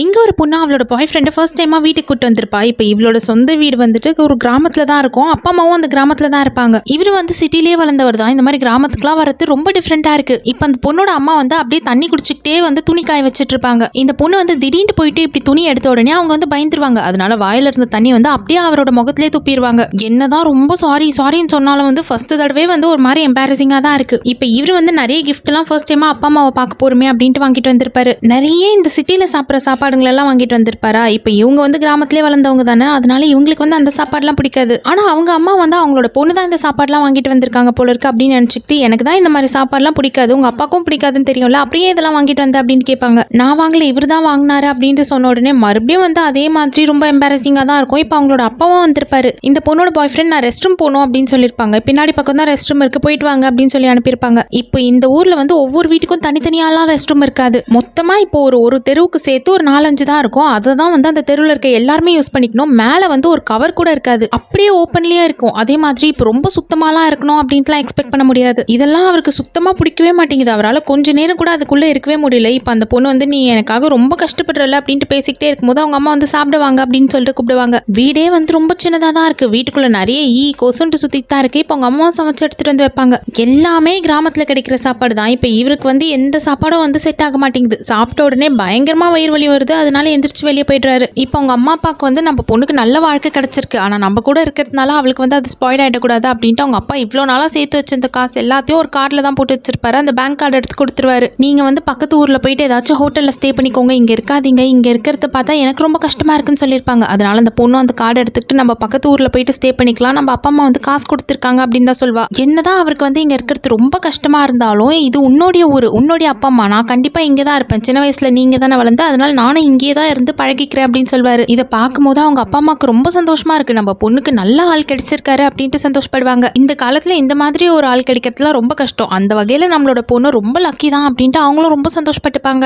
இங்கே ஒரு பொண்ணு அவளோட பாய் ஃப்ரெண்டை ஃபர்ஸ்ட் டைமாக வீட்டுக்கு கூட்டு வந்திருப்பா. இப்போ இவளோட சொந்த வீடு வந்துட்டு ஒரு கிராமத்தில் தான் இருக்கும். அப்பா அம்மாவும் அந்த கிராமத்தில் தான் இருப்பாங்க. இவர் வந்து சிட்டிலேயே வளர்ந்தவர் தான். இந்த மாதிரி கிராமத்துக்குலாம் வரது ரொம்ப டிஃப்ரெண்ட்டாக இருக்குது. இப்போ அந்த பொண்ணோட அம்மா வந்து அப்படியே தண்ணி குடிச்சிக்கிட்டே வந்து துணி காய வச்சுட்டு இருப்பாங்க. இந்த பொண்ணு வந்து திடீர்னு போயிட்டு இப்படி துணி எடுத்த உடனே அவங்க வந்து பயந்துருவாங்க. அதனால வாயில இருந்த தண்ணி வந்து அப்படியே அவரோட முகத்திலே துப்பிடுவாங்க. என்னதான் ரொம்ப சாரின்னு சொன்னாலும் வந்து ஃபர்ஸ்ட் தடவை வந்து ஒரு மாதிரி எம்பாரசிங்காக தான் இருக்குது. இப்போ இவர் வந்து நிறைய கிஃப்ட்லாம் ஃபர்ஸ்ட் டைமாக அப்பா அம்மாவை பார்க்க போருமே அப்படின்ட்டு வாங்கிட்டு வந்திருப்பாரு. நிறைய இந்த சிட்டியில் சாப்பிட்ற சாப்பாடுங்களெல்லாம் வாங்கிட்டு வந்திருப்பாரா. இப்போ இவங்க வந்து கிராமத்திலே வளர்ந்தவங்க தானே, அதனால இவங்களுக்கு வந்து அந்த சாப்பாடுலாம் பிடிக்காது. ஆனால் அவங்க அம்மா வந்து அவங்களோட பொண்ணு தான் இந்த சாப்பாடுலாம் வாங்கிட்டு வந்திருக்காங்க போல இருக்கு அப்படின்னு நினச்சிக்கிட்டு, எனக்கு தான் இந்த மாதிரி சாப்பாடுலாம் பிடிக்காது, உங்கள் அப்பாவுக்கும் பிடிக்காதுன்னு தெரியும்ல, அப்படியே இதெல்லாம் வாங்கிட்டு வந்தேன் அப்படின்னு கேட்பாங்க. நான் வாங்கல, இவர் தான் வாங்கினாரு அப்படின்ட்டு சொன்ன உடனே மறுபடியும் வந்து அதே மாதிரி ரொம்ப எம்பாரசிங்காக தான் இருக்கும். இப்போ அவங்களோட அப்பாவும் வந்திருப்பாரு. இந்த பொண்ணோட பாய் ஃப்ரெண்ட் நான் ரெஸ்ட் ரூம் போகணும் அப்படின்னு சொல்லியிருப்பாங்க. பின்னாடி பக்கம் தான் ரெஸ்ட் ரூம் இருக்கு, போயிட்டு வாங்க அப்படின்னு சொல்லி அனுப்பியிருப்பாங்க. இப்போ இந்த ஊரில் வந்து ஒவ்வொரு வீட்டுக்கும் தனித்தனியாலாம் ரெஸ்ட் ரூம் இருக்காது. மொத்தமாக இப்போ ஒரு தெருவுக்கு சேர்த்து ஒரு 4-5 தான் இருக்கும். அதை தான் வந்து அந்த தெருவில் இருக்க எல்லாருமே யூஸ் பண்ணிக்கணும். மேலே வந்து ஒரு கவர் கூட இருக்காது, அப்படியே ஓப்பன்லேயே இருக்கும். அதே மாதிரி இப்போ ரொம்ப சுத்தமாலாம் இருக்கணும் அப்படின்ட்டுலாம் எக்ஸ்பெக்ட் பண்ண முடியாது. இதெல்லாம் அவருக்கு சுத்தமாக பிடிக்கவே மாட்டேங்குது. அவரால் கொஞ்ச நேரம் கூட அதுக்குள்ளே இருக்கவே முடியல. இப்போ அந்த பொண்ணு வந்து நீ எனக்காக ரொம்ப கஷ்டப்படுறல அப்படின்ட்டு பேசிக்கிட்டே இருக்கும்போது அவங்க அம்மா வந்து சாப்பிடுவாங்க அப்படின்னு சொல்லிட்டு கூப்பிடுவாங்க. வீடே வந்து ரொம்ப சின்னதாக தான் இருக்குது. வீட்டுக்குள்ளே நிறைய கொசுன்ட்டு சுற்றிட்டு தான் இருக்குது. இப்போ அவங்க அம்மாவும் சமைச்சு எடுத்துகிட்டு வந்து வைப்பாங்க. எல்லாமே கிராமத்தில் கிடைக்கிற சாப்பாடு தான். இப்போ இவருக்கு வந்து எந்த சாப்பாடும் வந்து செட் ஆக மாட்டேங்குது. சாப்பிட்ட உடனே பயங்கரமாக வயிறு வலி வருது. அதனால எந்திரிச்சு வெளியே போயிடுறாரு. இப்போ அவங்க அம்மா அப்பாவுக்கு வந்து நம்ம பொண்ணுக்கு நல்ல வாழ்க்கை கிடைச்சிருக்கு, ஆனால் நம்ம கூட இருக்கிறதுனால அவளுக்கு வந்து அது ஸ்பாயில் ஆகிடக்கூடாது அப்படின்ட்டு அவங்க அப்பா இவ்வளோ நாளாக சேர்த்து வச்சிருந்த காசு எல்லாத்தையும் ஒரு கார்டில் தான் போட்டு வச்சிருப்பாரு. அந்த பேங்க் கார்டு எடுத்து கொடுத்துருவாரு. நீங்கள் வந்து பக்கத்து ஊரில் போயிட்டு ஏதாச்சும் ஹோட்டலில் ஸ்டே பண்ணிக்கோங்க, இங்கே இருக்காதீங்க, இங்கே இருக்கிறத பார்த்தா எனக்கு ரொம்ப கஷ்டமாக இருக்குன்னு சொல்லியிருப்பாங்க. அதனால அந்த பொண்ணு அந்த கார்டு எடுத்துக்கிட்டு நம்ம பக்கத்து ஊரில் போயிட்டு ஸ்டே பண்ணிக்கலாம், நம்ம அப்பா அம்மா வந்து காசு கொடுத்துருக்காங்க அப்படின்னு தான் சொல்வா. என்னதான் அவருக்கு வந்து இங்கே இருக்கிறது ரொம்ப கஷ்டமாக இருந்தாலும் இது உன்னுடைய ஊர், உன்னுடைய அப்பா அம்மா, நான் கண்டிப்பாக இங்கே தான் இருப்பேன், சின்ன வயசில் நீங்கள் தானே வளர்ந்து, அதனால நானும் இங்கே தான் இருந்து பழகிக்கிறேன் அப்படின்னு சொல்வாரு. இதை பார்க்கும்போது அவங்க அப்பா அம்மாவுக்கு ரொம்ப சந்தோஷமா இருக்கு, நம்ம பொண்ணுக்கு நல்ல ஆள் கிடைச்சிருக்காரு அப்படின்ட்டு சந்தோஷப்படுவாங்க. இந்த காலத்துல இந்த மாதிரி ஒரு ஆள் கிடைக்கிறதுலாம் ரொம்ப கஷ்டம். அந்த வகையில நம்மளோட பொண்ணு ரொம்ப லக்கி தான் அப்படின்ட்டு அவங்களும் ரொம்ப சந்தோஷப்பட்டுப்பாங்க.